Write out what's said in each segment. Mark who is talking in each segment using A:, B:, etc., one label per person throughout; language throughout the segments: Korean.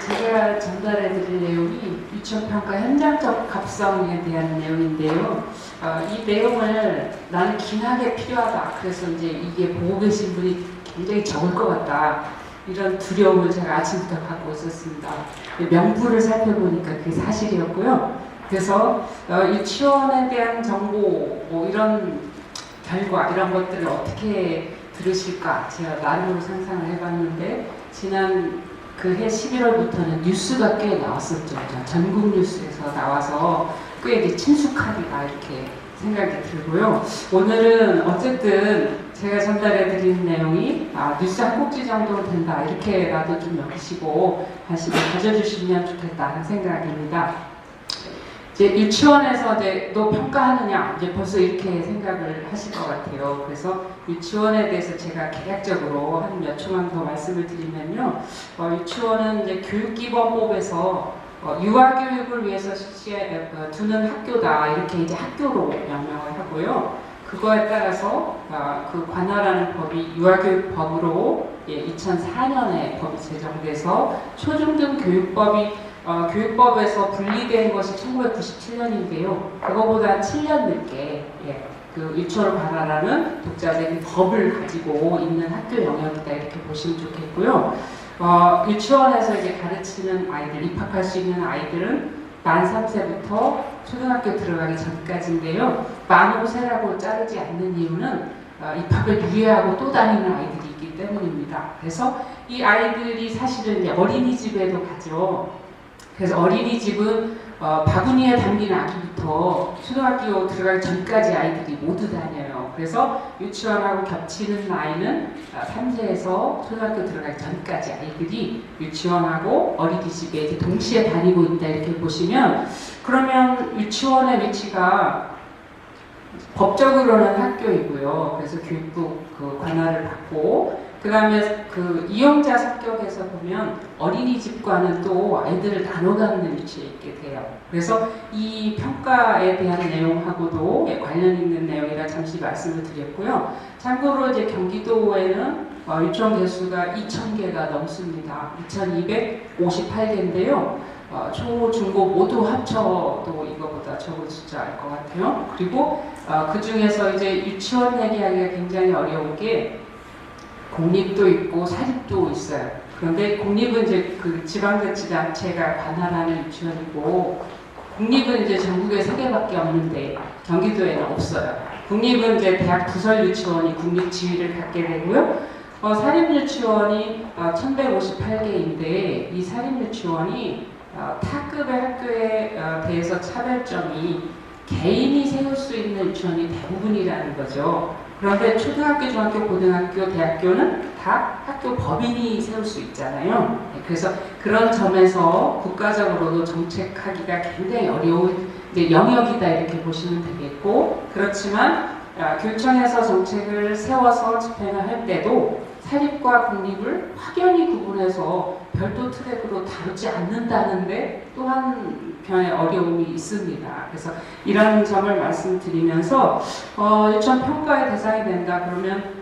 A: 제가 전달해 드릴 내용이 유치원평가 현장적 합성에 대한 내용인데요. 이 내용을 나는 긴하게 필요하다. 그래서 이제 이게 보고 계신 분이 굉장히 적을 것 같다. 이런 두려움을 제가 아침부터 갖고 있었습니다. 명부를 살펴보니까 그게 사실이었고요. 그래서 유치원에 대한 정보, 뭐 이런 결과, 이런 것들을 어떻게 들으실까 제가 나름으로 상상을 해봤는데, 지난 그해 11월부터는 뉴스가 꽤 나왔었죠. 전국 뉴스에서 나와서 꽤 이제 친숙하기가 이렇게 생각이 들고요. 오늘은 어쨌든 제가 전달해 드리는 내용이 뉴스 한 꼭지 정도는 된다, 이렇게라도 좀 여기시고 관심을 가져주시면 좋겠다 하는 생각입니다. 이제 유치원에서 이제 또 평가하느냐, 이제 벌써 이렇게 생각을 하실 것 같아요. 그래서 유치원에 대해서 제가 개략적으로 한 몇 초만 더 말씀을 드리면요. 유치원은 이제 교육기본법에서 유아교육을 위해서 두는 학교다, 이렇게 이제 학교로 명명을 하고요. 그거에 따라서 그 관할하는 법이 유아교육법으로 2004년에 법이 제정돼서 초중등 교육법에서 분리된 것이 1997년인데요. 그거보다 7년 늦게 그 유치원을 관할하는 독자적인 법을 가지고 있는 학교 영역이다, 이렇게 보시면 좋겠고요. 유치원에서 이제 가르치는 아이들, 입학할 수 있는 아이들은 만 3세부터 초등학교 들어가기 전까지인데요. 만 5세라고 자르지 않는 이유는 입학을 유예하고 또 다니는 아이들이 있기 때문입니다. 그래서 이 아이들이 사실은 이제 어린이집에도 가죠. 그래서 어린이집은 바구니에 담긴 아기부터 초등학교 들어가기 전까지 아이들이 모두 다녀요. 그래서 유치원하고 겹치는 나이는 3세에서 초등학교 들어가기 전까지 아이들이 유치원하고 어린이집에 이제 동시에 다니고 있다, 이렇게 보시면, 그러면 유치원의 위치가 법적으로는 학교이고요. 그래서 교육부 그 관할을 받고, 그 다음에 그 이용자 성격에서 보면 어린이집과는 또 아이들을 나눠 갖는 위치에 있게 돼요. 그래서 이 평가에 대한 내용하고도 관련 있는 내용이라 잠시 말씀을 드렸고요. 참고로 이제 경기도에는 유치원 개수가 2,000개가 넘습니다. 2,258개인데요. 초, 중고 모두 합쳐도 이거보다 적은 숫자일 것 같아요. 그리고 그 중에서 이제 유치원 얘기하기가 굉장히 어려운 게, 공립도 있고 사립도 있어요. 그런데 공립은 이제 그 지방자치단체가 관할하는 유치원이고, 공립은 이제 전국에 3개밖에 없는데 경기도에는 없어요. 국립은 이제 대학 부설 유치원이 국립 지위를 갖게 되고요. 사립 유치원이 1,158개인데 이 사립 유치원이 타급의 학교에 대해서 차별점이 개인이 세울 수 있는 유치원이 대부분이라는 거죠. 그런데 초등학교, 중학교, 고등학교, 대학교는 다 학교 법인이 세울 수 있잖아요. 그래서 그런 점에서 국가적으로도 정책하기가 굉장히 어려운 영역이다, 이렇게 보시면 되겠고, 그렇지만 교육청에서 정책을 세워서 집행을 할 때도 사립과 공립을 확연히 구분해서 별도 트랙으로 다루지 않는다는데 또 한편의 어려움이 있습니다. 그래서 이런 점을 말씀드리면서 유치원 평가의 대상이 된다 그러면,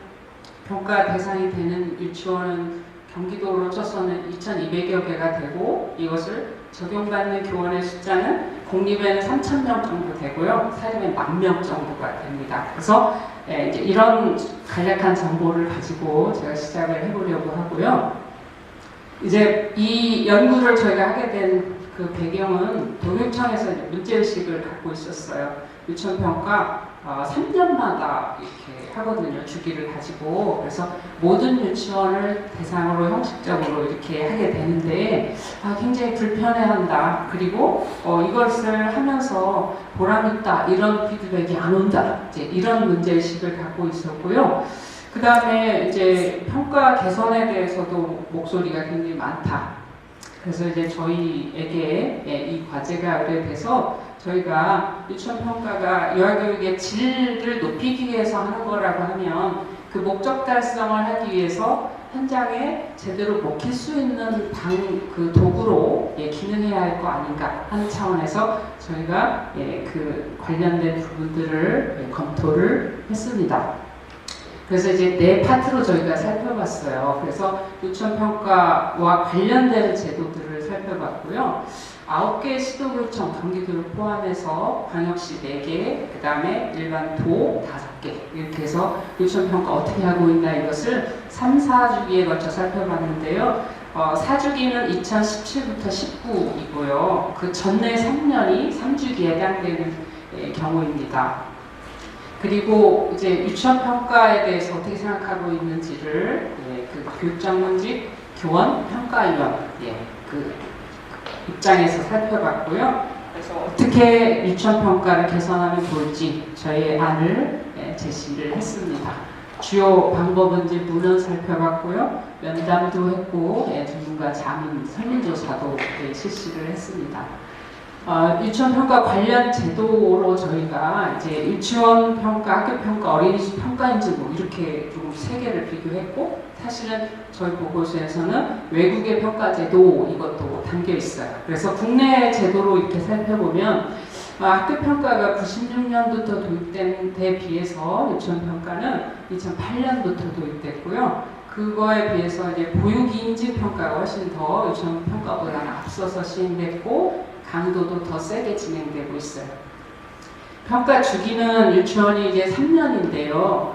A: 평가 대상이 되는 유치원은 경기도로 쳐서는 2,200여 개가 되고, 이것을 적용받는 교원의 숫자는 공립에는 3,000명 정도 되고요, 사립엔 10,000명 정도가 됩니다. 그래서 이제 이런 간략한 정보를 가지고 제가 시작을 해보려고 하고요. 이제 이 연구를 저희가 하게 된 그 배경은 교육청에서 문제의식을 갖고 있었어요. 유치원 평가 3년마다 이렇게 하거든요. 주기를 가지고. 그래서 모든 유치원을 대상으로 형식적으로 이렇게 하게 되는데 굉장히 불편해한다. 그리고 이것을 하면서 보람있다, 이런 피드백이 안 온다, 이제 이런 문제의식을 갖고 있었고요. 그 다음에 이제 평가 개선에 대해서도 목소리가 굉장히 많다. 그래서 이제 저희에게 이 과제가 의뢰돼서 저희가 유치원 평가가 유아교육의 질을 높이기 위해서 하는 거라고 하면 그 목적 달성을 하기 위해서 현장에 제대로 먹힐 수 있는 그 도구로 기능해야 할 거 아닌가 하는 차원에서 저희가 그 관련된 부분들을 검토를 했습니다. 그래서 이제 네 파트로 저희가 살펴봤어요. 그래서 유치원 평가와 관련된 제도들을 살펴봤고요. 9개 시도교육청 경기도를 포함해서 광역시 4개, 그 다음에 일반 도 5개 이렇게 해서 유치원평가 어떻게 하고 있나 이것을 3, 4주기에 걸쳐 살펴봤는데요. 4주기는 2017부터 19이고요. 그 전에 3년이 3주기에 해당되는 경우입니다. 그리고 이제 유치원 평가에 대해서 어떻게 생각하고 있는지를 그 교육전문직 교원 평가위원 그 입장에서 살펴봤고요. 그래서 어떻게 유치원 평가를 개선하면 좋을지 저희의 안을 제시를 했습니다. 주요 방법은 이제 문헌 살펴봤고요. 면담도 했고 전문가 자문 설문조사도 실시를 했습니다. 유치원 평가 관련 제도로 저희가 이제 유치원 평가, 학교 평가, 어린이집 평가인지 뭐 이렇게 좀 세 개를 비교했고, 사실은 저희 보고서에서는 외국의 평가 제도 이것도 담겨 있어요. 그래서 국내 제도로 이렇게 살펴보면 학교 평가가 96년부터 도입된 데 비해서 유치원 평가는 2008년부터 도입됐고요. 그거에 비해서 이제 보육 인지 평가가 훨씬 더 유치원 평가보다는 앞서서 시행됐고 강도도 더 세게 진행되고 있어요. 평가 주기는 유치원이 이제 3년인데요.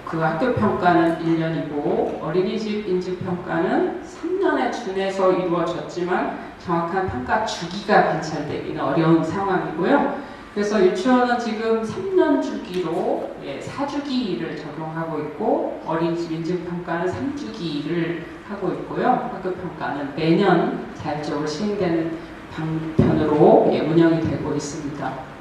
A: 그 학교 평가는 1년이고 어린이집 인지 평가는 3년에 준해서 이루어졌지만 정확한 평가 주기가 관찰되기는 어려운 상황이고요. 그래서 유치원은 지금 3년 주기로 4주기를 적용하고 있고 어린이집 인증 평가는 3주기를 하고 있고요. 학교 평가는 매년 자율적으로 시행되는 방편으로 운영이 되고 있습니다.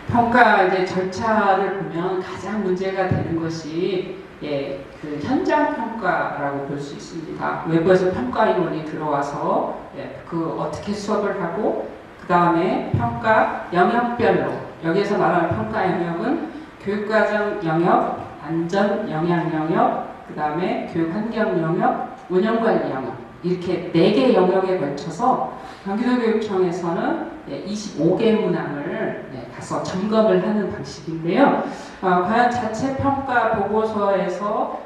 A: 평가 이제 절차를 보면 가장 문제가 되는 것이 그 현장 평가라고 볼 수 있습니다. 외부에서 평가위원이 들어와서 그 어떻게 수업을 하고 그 다음에 평가 영역별로 여기에서 말하는 평가 영역은 교육과정 영역, 안전 영양 영역, 그 다음에 교육환경 영역, 운영관리 영역 이렇게 4개 영역에 걸쳐서 경기도교육청에서는 25개 문항을 가서 점검을 하는 방식인데요. 과연 자체 평가 보고서에서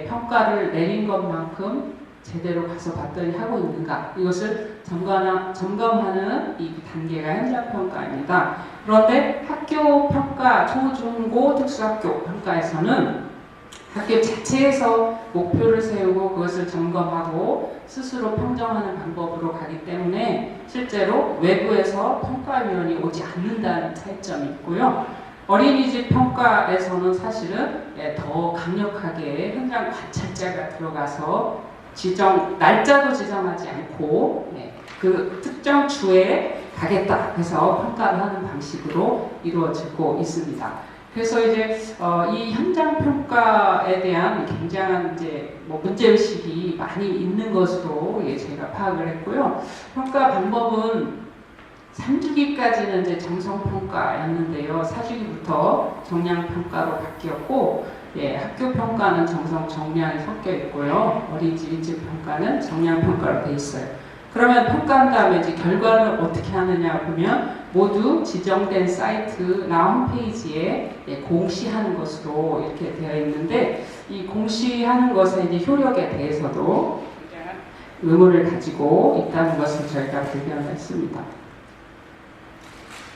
A: 평가를 내린 것만큼 제대로 가서 봤더니 하고 있는가 이것을 점검하는 이 단계가 현장 평가입니다. 그런데 학교 평가, 초, 중, 고, 특수학교 평가에서는 학교 자체에서 목표를 세우고 그것을 점검하고 스스로 평정하는 방법으로 가기 때문에 실제로 외부에서 평가위원이 오지 않는다는 차이점이 있고요. 어린이집 평가에서는 사실은 더 강력하게 현장 관찰자가 들어가서 날짜도 지정하지 않고 그 특정 주에 가겠다 해서 평가를 하는 방식으로 이루어지고 있습니다. 그래서 이제 이 현장 평가에 대한 굉장한 이제 문제의식이 많이 있는 것으로 제가 파악을 했고요. 평가 방법은 3주기까지는 이제 정성평가였는데요. 4주기부터 정량평가로 바뀌었고, 학교 평가는 정성, 정량이 섞여 있고요. 어린이집 인증 평가는 정량평가로 돼 있어요. 그러면 평가한 다음에 이제 결과를 어떻게 하느냐 보면 모두 지정된 사이트나 홈페이지에 공시하는 것으로 이렇게 되어 있는데 이 공시하는 것의 이제 효력에 대해서도 의문을 가지고 있다는 것을 저희가 발견했습니다.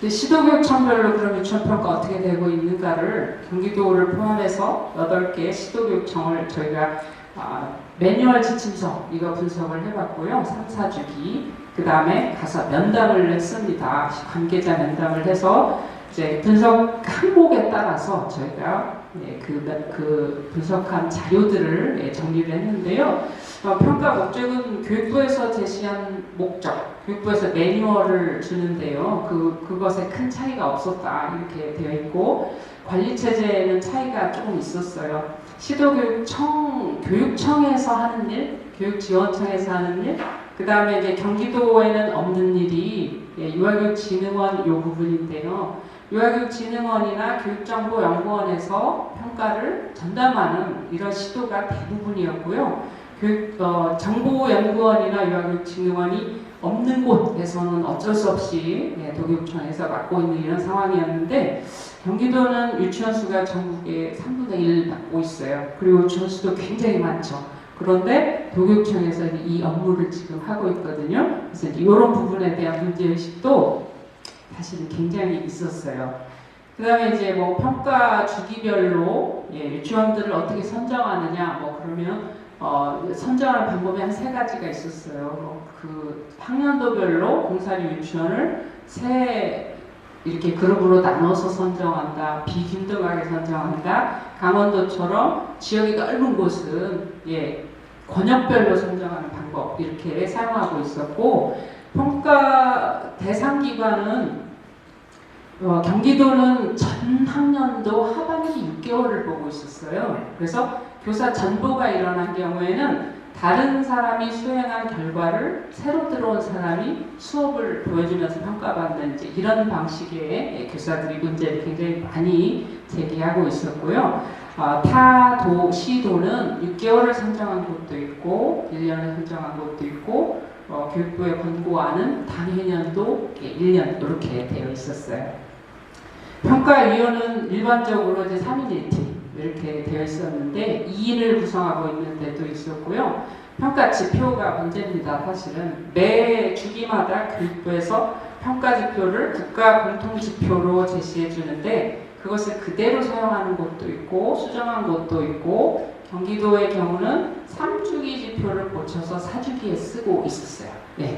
A: 시도교육청별로 그럼 유치원평가 어떻게 되고 있는가를 경기도를 포함해서 8개 시도교육청을 저희가 매뉴얼 지침서 이거 분석을 해봤고요. 3, 4주기 그 다음에 가서 면담을 했습니다. 관계자 면담을 해서 이제 분석 항목에 따라서 저희가 그 분석한 자료들을 정리를 했는데요. 평가 목적은 교육부에서 제시한 목적, 교육부에서 매뉴얼을 주는데요. 그것에 큰 차이가 없었다 이렇게 되어 있고 관리체제에는 차이가 조금 있었어요. 시도교육청, 교육청에서 하는 일, 교육지원청에서 하는 일, 그 다음에 이제 경기도에는 없는 일이 유아교육진흥원 요 부분인데요. 유아교육진흥원이나 교육정보연구원에서 평가를 전담하는 이런 시도가 대부분이었고요. 정보연구원이나 유아교육진흥원이 없는 곳에서는 어쩔 수 없이 도교육청에서 맡고 있는 이런 상황이었는데 경기도는 유치원 수가 전국의 3분의 1 맡고 있어요. 그리고 유치원 수도 굉장히 많죠. 그런데 도교육청에서 이 업무를 지금 하고 있거든요. 그래서 이런 부분에 대한 문제의식도 사실은 굉장히 있었어요. 그 다음에 이제 뭐 평가 주기별로 유치원들을 어떻게 선정하느냐, 뭐 그러면 선정하는 방법이 한 3가지가 있었어요. 그 학년도별로 공사리 유치원을 이렇게 그룹으로 나눠서 선정한다, 비균등하게 선정한다, 강원도처럼 지역이 넓은 곳은 권역별로 선정하는 방법 이렇게 사용하고 있었고, 평가 대상 기관은 경기도는 전 학년도 하반기 6개월을 보고 있었어요. 그래서 교사 전보가 일어난 경우에는 다른 사람이 수행한 결과를 새로 들어온 사람이 수업을 보여주면서 평가받는 이런 방식의 교사들이 문제를 굉장히 많이 제기하고 있었고요. 시도는 6개월을 선정한 곳도 있고 1년을 선정한 곳도 있고 교육부의 권고안은 당해년도 1년 이렇게 되어 있었어요. 평가위원은 일반적으로 이제 3인 1팀 이렇게 되어 있었는데 2인을 구성하고 있는 데도 있었고요. 평가 지표가 문제입니다. 사실은 매 주기마다 교육부에서 평가 지표를 국가 공통 지표로 제시해 주는데 그것을 그대로 사용하는 곳도 있고 수정한 곳도 있고, 경기도의 경우는 3주기 지표를 고쳐서 4주기에 쓰고 있었어요.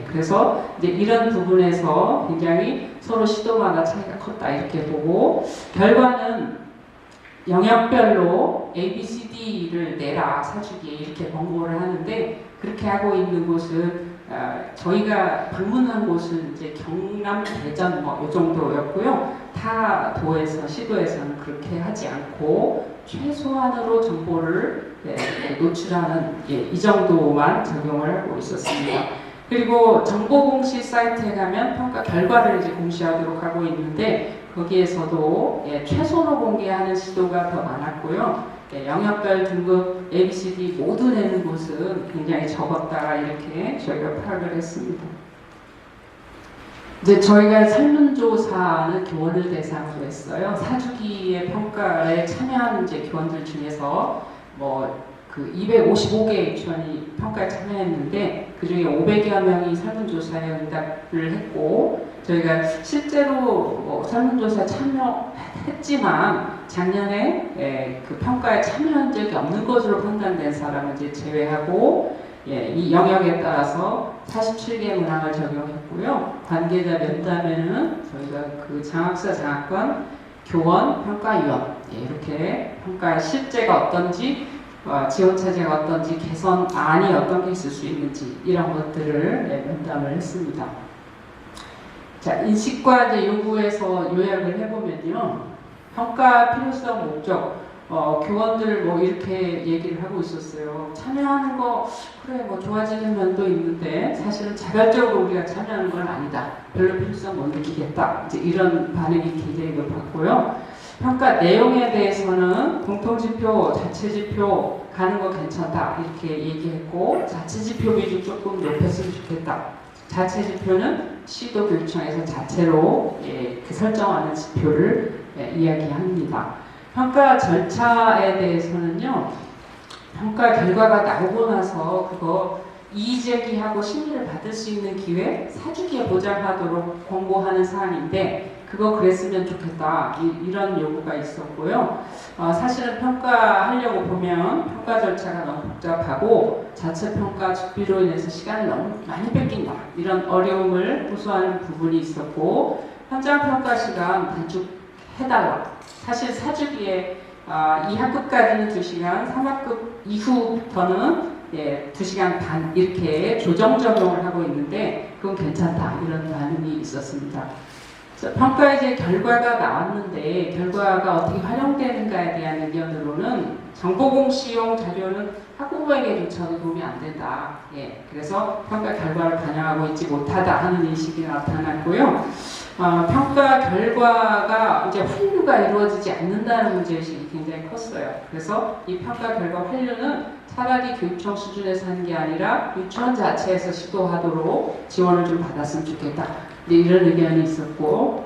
A: 그래서 이제 이런 부분에서 굉장히 서로 시도마다 차이가 컸다 이렇게 보고, 결과는 영역별로 A, B, C, D를 내라 4주기에 이렇게 권고를 하는데, 그렇게 하고 있는 곳은 저희가 방문한 곳은 이제 경남, 대전 이 정도였고요. 타 도에서 시도에서는 그렇게 하지 않고 최소한으로 정보를 노출하는 이 정도만 적용을 하고 있었습니다. 그리고 정보공시 사이트에 가면 평가 결과를 이제 공시하도록 하고 있는데 거기에서도 최소로 공개하는 시도가 더 많았고요. 영역별 등급 A, B, C, D 모두 내는 곳은 굉장히 적었다 이렇게 저희가 파악을 했습니다. 이제 저희가 설문조사는 교원을 대상으로 했어요. 4주기의 평가에 참여한 교원들 중에서 그 255개 유치원이 평가에 참여했는데 그 중에 500여 명이 설문조사에 응답을 했고, 저희가 실제로 설문조사에 참여했지만 작년에 그 평가에 참여한 적이 없는 것으로 판단된 사람은 이제 제외하고, 이 영역에 따라서 47개 문항을 적용했고요. 관계자 면담에는 저희가 그 장학사, 장학관, 교원, 평가위원 이렇게 평가의 실제가 어떤지, 지원 차제가 어떤지, 개선안이 어떤 게 있을 수 있는지 이런 것들을 면담을 했습니다. 자, 인식과 이제 요구에서 요약을 해보면요. 평가 필요성, 목적, 교원들 이렇게 얘기를 하고 있었어요. 참여하는 거 그래 좋아지는 면도 있는데 사실은 자발적으로 우리가 참여하는 건 아니다. 별로 필요성 못 느끼겠다. 이제 이런 반응이 굉장히 높았고요. 평가 내용에 대해서는 공통지표, 자체지표 가는 거 괜찮다 이렇게 얘기했고, 자체지표 비중 조금 높였으면 좋겠다. 자체지표는 시도교육청에서 자체로 설정하는 지표를 이야기합니다. 평가 절차에 대해서는요, 평가 결과가 나오고 나서 그거 이의제기하고 심의를 받을 수 있는 기회 4주기에 보장하도록 권고하는 사항인데, 그거 그랬으면 좋겠다 이런 요구가 있었고요. 사실은 평가하려고 보면 평가 절차가 너무 복잡하고 자체평가 준비로 인해서 시간을 너무 많이 뺏긴다 이런 어려움을 호소하는 부분이 있었고, 현장평가 시간 단축해달라. 사실 4주기에 2학급까지는 2시간, 3학급 이후부터는 2시간 반 이렇게 조정 적용을 하고 있는데 그건 괜찮다 이런 반응이 있었습니다. 평가의 결과가 나왔는데 결과가 어떻게 활용되는가에 대한 의견으로는 정보공시용 자료는 학부모에게조차도 도움이 안 된다. 그래서 평가 결과를 반영하고 있지 못하다 하는 인식이 나타났고요. 평가 결과가 이제 환류가 이루어지지 않는다는 문제의식이 굉장히 컸어요. 그래서 이 평가 결과 환류는 차라리 교육청 수준에서 하는 게 아니라 유치원 자체에서 시도하도록 지원을 좀 받았으면 좋겠다. 이런 의견이 있었고,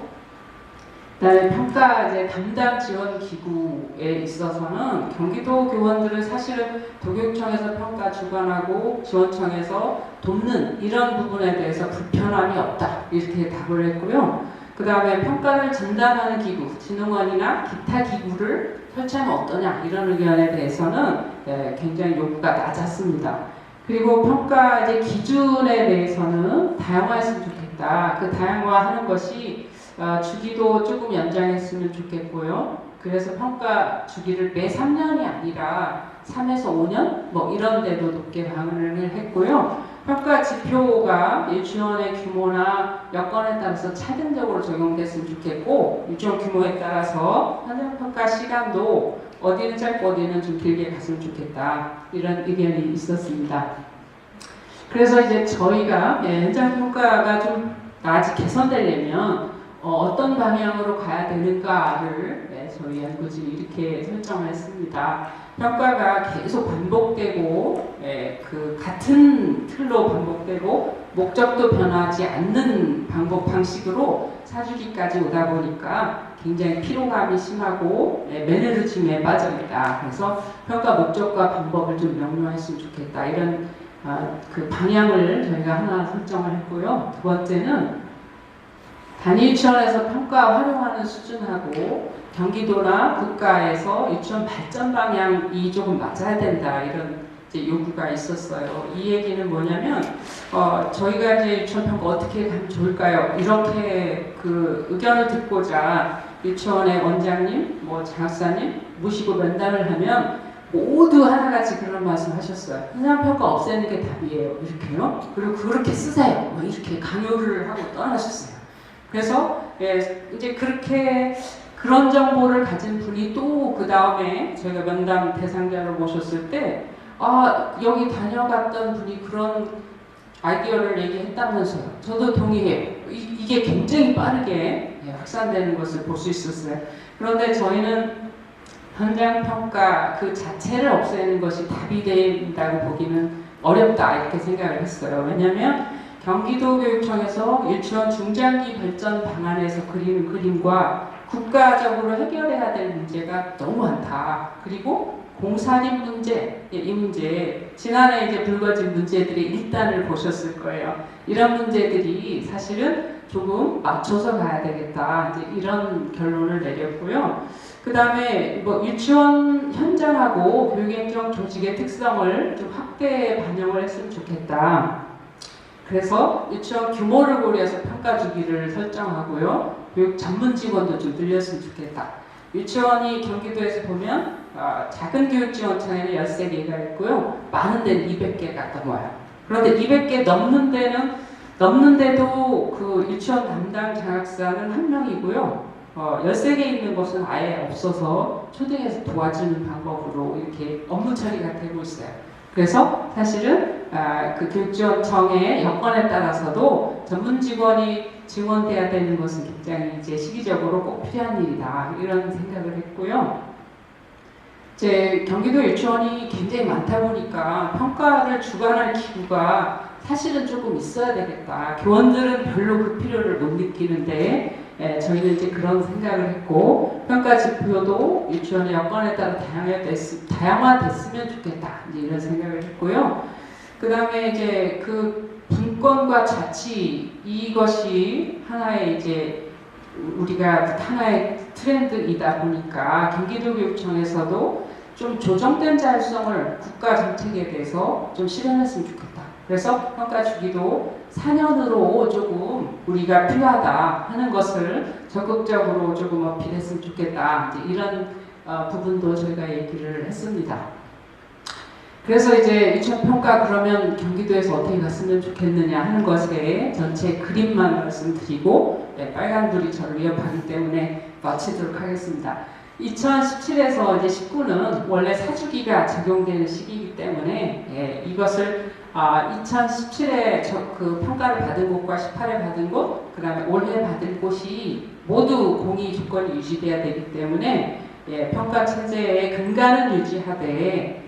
A: 그다음에 평가 이제 담당 지원 기구에 있어서는 경기도 교원들은 사실은 도교육청에서 평가 주관하고 지원청에서 돕는 이런 부분에 대해서 불편함이 없다 이렇게 답을 했고요. 그 다음에 평가를 전담하는 기구, 진흥원이나 기타 기구를 설치하면 어떠냐 이런 의견에 대해서는 굉장히 요구가 낮았습니다. 그리고 평가 이제 기준에 대해서는 다양화했으면 좋겠다. 그 다양화하는 것이 주기도 조금 연장했으면 좋겠고요. 그래서 평가 주기를 매 3년이 아니라 3에서 5년 뭐 이런 데도 높게 방문을 했고요. 평가 지표가 유치원의 규모나 여건에 따라서 차등적으로 적용됐으면 좋겠고 유치원 규모에 따라서 현장평가 시간도 어디는 짧고 어디는 좀 길게 갔으면 좋겠다 이런 의견이 있었습니다. 그래서 이제 저희가 현장평가가 좀 아직 개선되려면 어떤 방향으로 가야 되는가를 저희 연구진이 이렇게 설정을 했습니다. 평가가 계속 반복되고 그 같은 틀로 반복되고 목적도 변하지 않는 방식으로 4주기까지 오다 보니까 굉장히 피로감이 심하고 매너리즘에 빠져있다. 그래서 평가 목적과 방법을 좀 명료했으면 좋겠다. 이런 그 방향을 저희가 하나 설정을 했고요. 두 번째는 단위 유치원에서 평가 활용하는 수준하고 경기도나 국가에서 유치원 발전 방향이 조금 맞아야 된다 이런 이제 요구가 있었어요. 이 얘기는 뭐냐면 저희가 이제 유치원 평가 어떻게 하면 좋을까요? 이렇게 그 의견을 듣고자 유치원의 원장님, 뭐 장학사님 모시고 면담을 하면 모두 하나같이 그런 말씀하셨어요. 현장평가 없애는 게 답이에요. 이렇게요. 그리고 그렇게 쓰세요. 뭐 이렇게 강요를 하고 떠나셨어요. 그래서 이제 그렇게 그런 정보를 가진 분이 또 그 다음에 저희가 면담 대상자를 모셨을 때 여기 다녀갔던 분이 그런 아이디어를 얘기했다면서요. 저도 동의해요. 이게 굉장히 빠르게 확산되는 것을 볼 수 있었어요. 그런데 저희는 현장평가 그 자체를 없애는 것이 답이 된다고 보기는 어렵다 이렇게 생각을 했어요. 왜냐하면 경기도 교육청에서 유치원 중장기 발전 방안에서 그리는 그림과 국가적으로 해결해야 될 문제가 너무 많다. 그리고 공사님 문제, 이 문제, 지난해 이제 불거진 문제들의 일단을 보셨을 거예요. 이런 문제들이 사실은 조금 맞춰서 가야 되겠다. 이제 이런 결론을 내렸고요. 그 다음에 뭐 유치원 현장하고 교육행정 조직의 특성을 좀 확대 반영을 했으면 좋겠다. 그래서 유치원 규모를 고려해서 평가 주기를 설정하고요. 교육 전문 직원도 좀 늘렸으면 좋겠다. 유치원이 경기도에서 보면 작은 교육지원청에는 13개가 있고요. 많은 데는 200개가 넘어요. 그런데 200개 넘는데도 그 유치원 담당 장학사는 한 명이고요. 13개 있는 곳은 아예 없어서 초등에서 도와주는 방법으로 이렇게 업무 처리가 되고 있어요. 그래서 사실은 그 교육지원청의 여건에 따라서도 전문 직원이 증원돼야 되는 것은 굉장히 이제 시기적으로 꼭 필요한 일이다 이런 생각을 했고요. 이제 경기도 유치원이 굉장히 많다 보니까 평가를 주관할 기구가 사실은 조금 있어야 되겠다. 교원들은 별로 그 필요를 못 느끼는데 저희는 이제 그런 생각을 했고 평가 지표도 유치원의 여건에 따라 다양화됐으면 좋겠다 이제 이런 생각을 했고요. 그 다음에 이제 그 분권과 자치 이것이 하나의 이제 우리가 하나의 트렌드이다 보니까 경기도 교육청에서도 좀 조정된 자율성을 국가 정책에 대해서 좀 실현했으면 좋겠다. 그래서 평가 주기도 4년으로 조금 우리가 필요하다 하는 것을 적극적으로 조금 어필했으면 좋겠다. 이제 이런 부분도 저희가 얘기를 했습니다. 그래서 이제 유치원 평가 그러면 경기도에서 어떻게 갔으면 좋겠느냐 하는 것에 전체 그림만 말씀드리고 빨간불이 저를 위협하기 때문에 마치도록 하겠습니다. 2017에서 이제 19는 원래 4주기가 적용되는 시기이기 때문에 이것을 2017에 그 평가를 받은 곳과 18에 받은 곳, 그 다음에 올해 받은 곳이 모두 공의 조건이 유지돼야 되기 때문에 평가 체제의 근간은 유지하되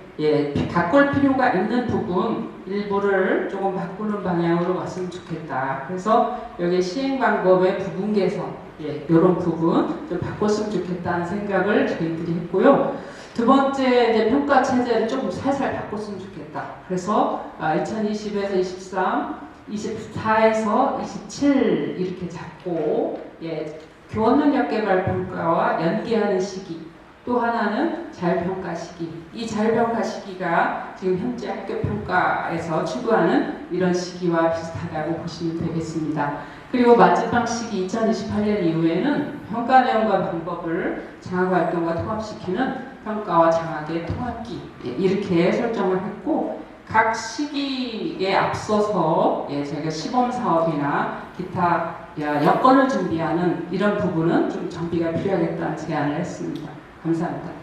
A: 바꿀 필요가 있는 부분 일부를 조금 바꾸는 방향으로 갔으면 좋겠다. 그래서 여기 시행 방법의 부분 개선, 이런 부분 좀 바꿨으면 좋겠다는 생각을 저희들이 했고요. 두 번째 이제 평가 체제를 조금 살살 바꿨으면 좋겠다. 그래서 2020에서 23, 24에서 27 이렇게 잡고 교원 능력 개발 평가와 연계하는 시기. 또 하나는 자율평가 시기. 이 자율평가 시기가 지금 현재 학교 평가에서 추구하는 이런 시기와 비슷하다고 보시면 되겠습니다. 그리고 마지막 시기 2028년 이후에는 평가 내용과 방법을 장학활동과 통합시키는 평가와 장학의 통합기 이렇게 설정을 했고 각 시기에 앞서서 저희가 시범사업이나 기타 여건을 준비하는 이런 부분은 좀 정비가 필요하겠다는 제안을 했습니다. 감사합니다.